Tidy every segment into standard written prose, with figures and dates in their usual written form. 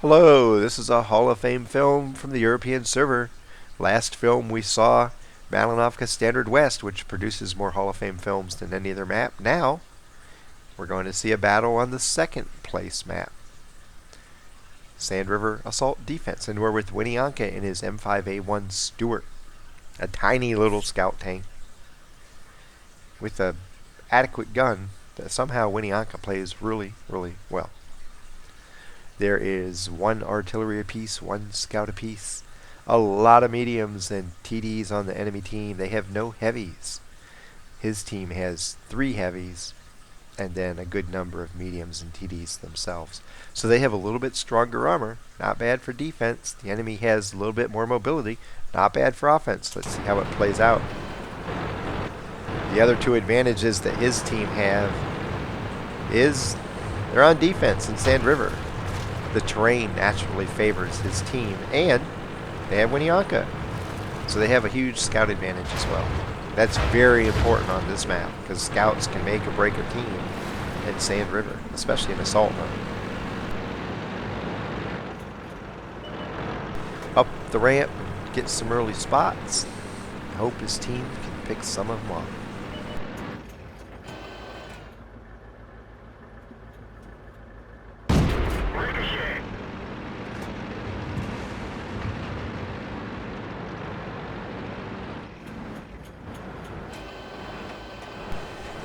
Hello, this is a Hall of Fame film from the European server. Last film we saw, WinnieANK Standard West, which produces more Hall of Fame films than any other map. Now, we're going to see a battle on the second place map, Sand River Assault Defense, and we're with WinnieANK in his M5A1 Stuart, a tiny little scout tank with a adequate gun that somehow WinnieANK plays really, really well. There is one artillery apiece, one scout apiece, a lot of mediums and TDs on the enemy team. They have no heavies. His team has 3 heavies and then a good number of mediums and TDs themselves. So they have a little bit stronger armor. Not bad for defense. The enemy has a little bit more mobility. Not bad for offense. Let's see how it plays out. The other 2 advantages that his team have is they're on defense in Sand River. The terrain naturally favors his team, and they have WinnieANK, so they have a huge scout advantage as well. That's very important on this map, because scouts can make or break a team in Sand River, especially in assault mode. Up the ramp, get some early spots. I hope his team can pick some of them off.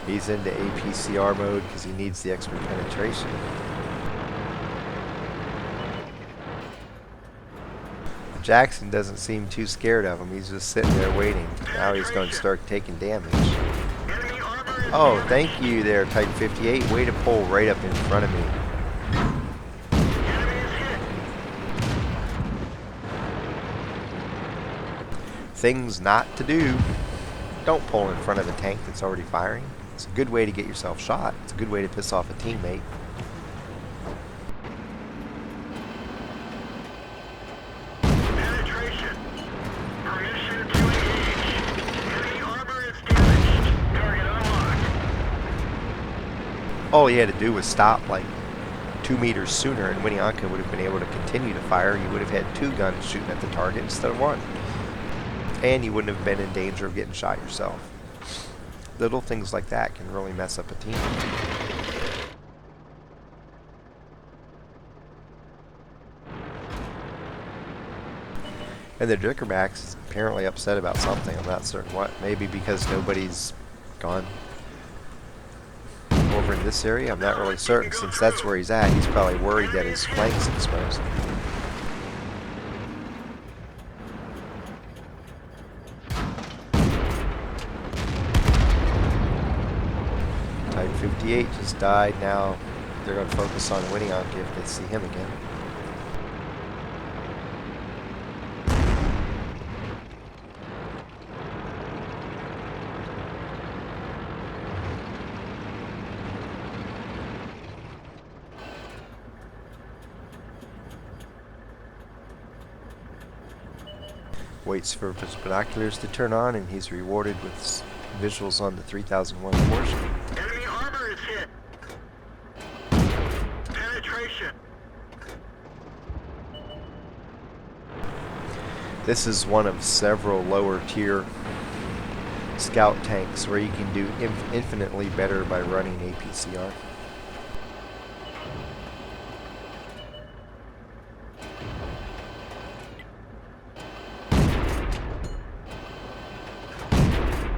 He's into APCR mode because he needs the extra penetration. Jackson doesn't seem too scared of him. He's just sitting there waiting. Now he's going to start taking damage. Oh, thank you there, Type 58. Way to pull right up in front of me. Things not to do. Don't pull in front of a tank that's already firing. It's a good way to get yourself shot. It's a good way to piss off a teammate. Penetration. Permission to engage. Enemy armor is damaged. Target unlocked. All he had to do was stop like 2 meters sooner, and WinnieANK would have been able to continue to fire. You would have had 2 guns shooting at the target instead of 1. And you wouldn't have been in danger of getting shot yourself. Little things like that can really mess up a team. And the Dickerbacks is apparently upset about something. I'm not certain what. Maybe because nobody's gone over in this area. I'm not really certain. Since that's where he's at, he's probably worried that his flank's exposed. Type 58 just died. Now they're going to focus on WinnieANK if they see him again. Waits for his binoculars to turn on, and he's rewarded with visuals on the 3001 portion. Enemy armor is hit. Penetration. This is one of several lower tier scout tanks where you can do infinitely better by running APCR.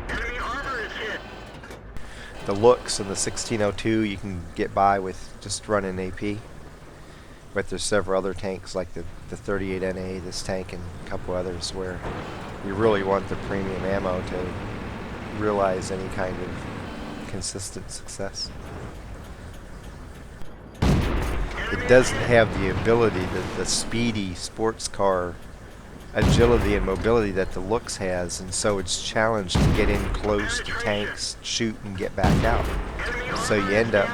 Enemy armor is hit. The looks in the 1602 you can get by with just running AP. But there's several other tanks like the 38NA, this tank, and a couple others where you really want the premium ammo to realize any kind of consistent success. It doesn't have the ability, the speedy sports car agility and mobility that the looks has, and so it's challenged to get in close to tanks, shoot, and get back out. So you end up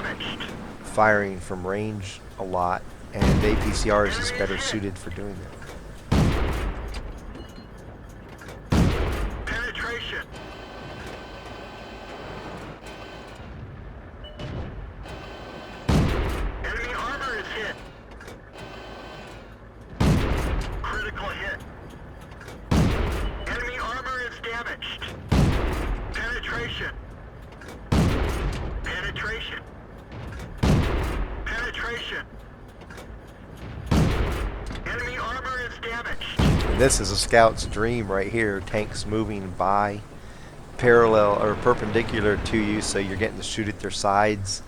firing from range a lot, and APCR is just better suited for doing that. Penetration. Enemy armor is hit. This is a scout's dream right here. Tanks moving by parallel or perpendicular to you, so you're getting to shoot at their sides,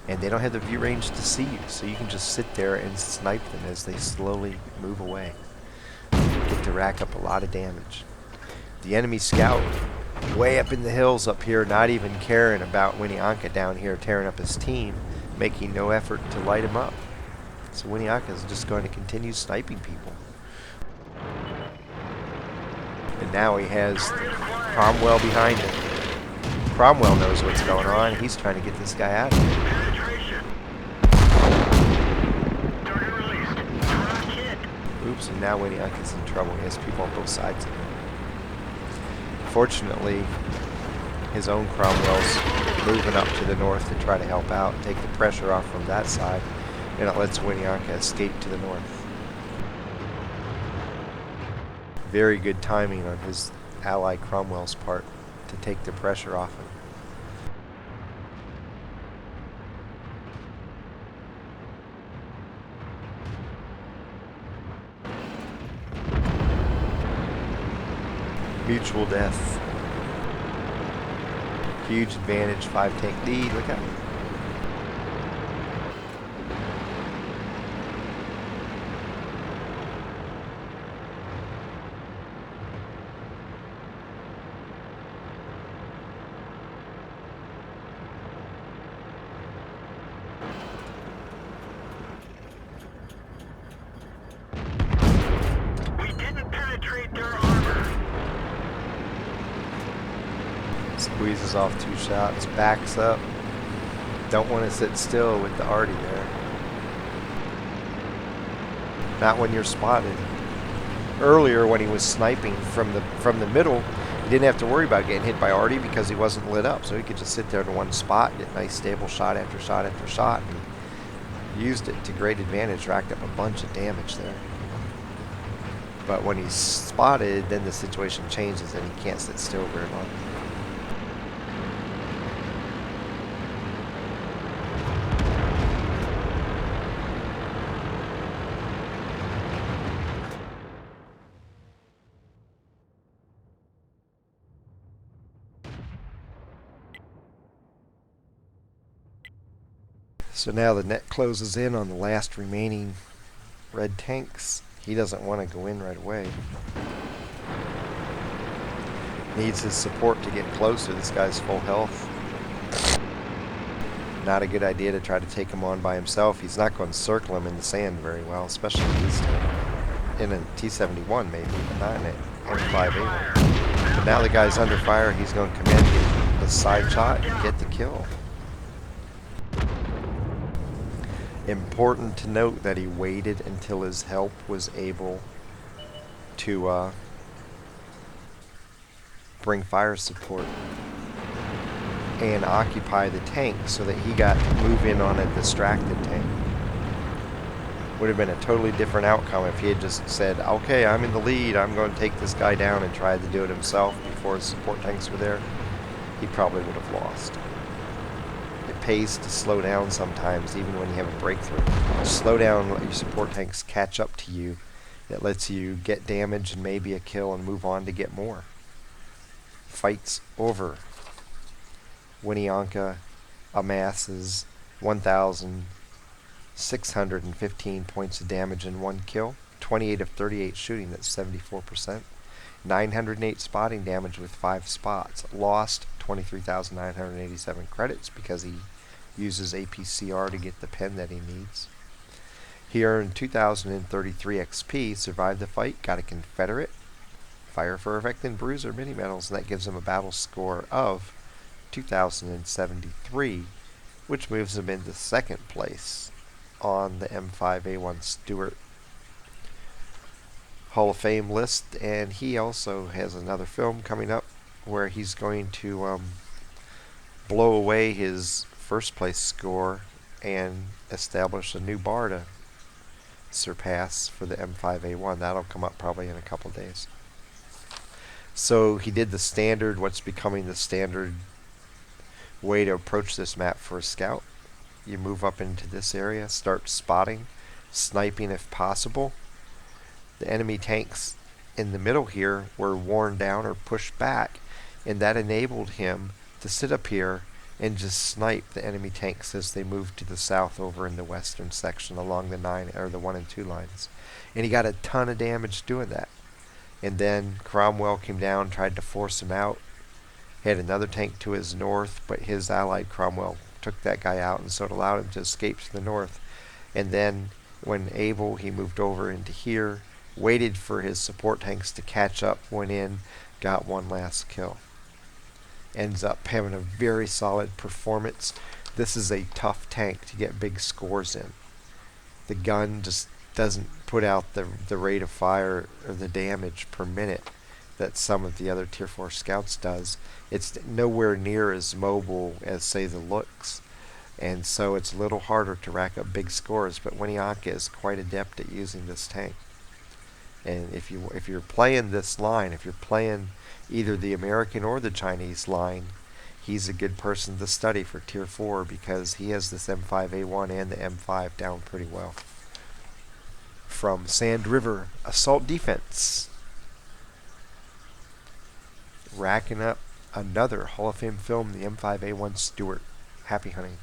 and they don't have the view range to see you, so you can just sit there and snipe them as they slowly move away. Get to rack up a lot of damage. The enemy scout way up in the hills up here, not even caring about WinnieANK down here tearing up his team, making no effort to light him up. So WinnieANK is just going to continue sniping people. And now he has Cromwell behind him. Cromwell knows what's going on. He's trying to get this guy out of here. Penetration. Target released. Track hit. Oops, and now WinnieANK is in trouble. He has people on both sides of him. Fortunately, his own Cromwell's moving up to the north to try to help out, take the pressure off from that side, and it lets WinnieANK escape to the north. Very good timing on his ally Cromwell's part to take the pressure off him. Mutual death. Huge advantage, 5 tank lead, look out. We didn't penetrate their armor. Squeezes off 2 shots, backs up. Don't want to sit still with the arty there. Not when you're spotted. Earlier when he was sniping from the middle, he didn't have to worry about getting hit by arty because he wasn't lit up. So he could just sit there in one spot, get nice stable shot after shot after shot, and used it to great advantage, racked up a bunch of damage there. But when he's spotted, then the situation changes and he can't sit still very long. So now the net closes in on the last remaining red tanks. He doesn't want to go in right away. Needs his support to get closer. This guy's full health. Not a good idea to try to take him on by himself. He's not going to circle him in the sand very well, especially in a T-71 maybe, but not in an M5A1. But now the guy's under fire. He's going to come in, get the side shot, and get the kill. Important to note that he waited until his help was able to bring fire support and occupy the tank so that he got to move in on a distracted tank. Would have been a totally different outcome if he had just said, okay, I'm in the lead, I'm going to take this guy down, and tried to do it himself before his support tanks were there. He probably would have lost. It pays to slow down sometimes, even when you have a breakthrough. Slow down, let your support tanks catch up to you. It lets you get damage and maybe a kill and move on to get more. Fight's over. WinnieANK amasses 1,615 points of damage in 1 kill. 28 of 38 shooting, that's 74%. 908 spotting damage with 5 spots. Lost 23,987 credits because he uses APCR to get the pen that he needs. He earned 2,033 XP, survived the fight, got a Confederate, Fire for Effect and Bruiser mini medals, and that gives him a battle score of 2,073, which moves him into 2nd place on the M5A1 Stuart Hall of Fame list. And he also has another film coming up where he's going to blow away his 1st place score and establish a new bar to surpass for the M5A1. That'll come up probably in a couple days. So he did the standard, what's becoming the standard way to approach this map for a scout. You move up into this area, start spotting, sniping if possible. The enemy tanks in the middle here were worn down or pushed back, and that enabled him to sit up here and just snipe the enemy tanks as they moved to the south over in the western section along the 1 and 2 lines. And he got a ton of damage doing that. And then Cromwell came down, tried to force him out. He had another tank to his north, but his allied Cromwell took that guy out, and so it allowed him to escape to the north. And then when able, he moved over into here, waited for his support tanks to catch up, went in, got one last kill. Ends up having a very solid performance. This is a tough tank to get big scores in. The gun just doesn't put out the rate of fire or the damage per minute that some of the other Tier 4 scouts does. It's nowhere near as mobile as, say, the looks. And so it's a little harder to rack up big scores, but WinnieANK is quite adept at using this tank. And if you're playing this line, if you're playing either the American or the Chinese line, he's a good person to study for Tier 4 because he has this M5A1 and the M5 down pretty well. From Sand River Assault Defense, racking up another Hall of Fame film, the M5A1 Stuart. Happy hunting.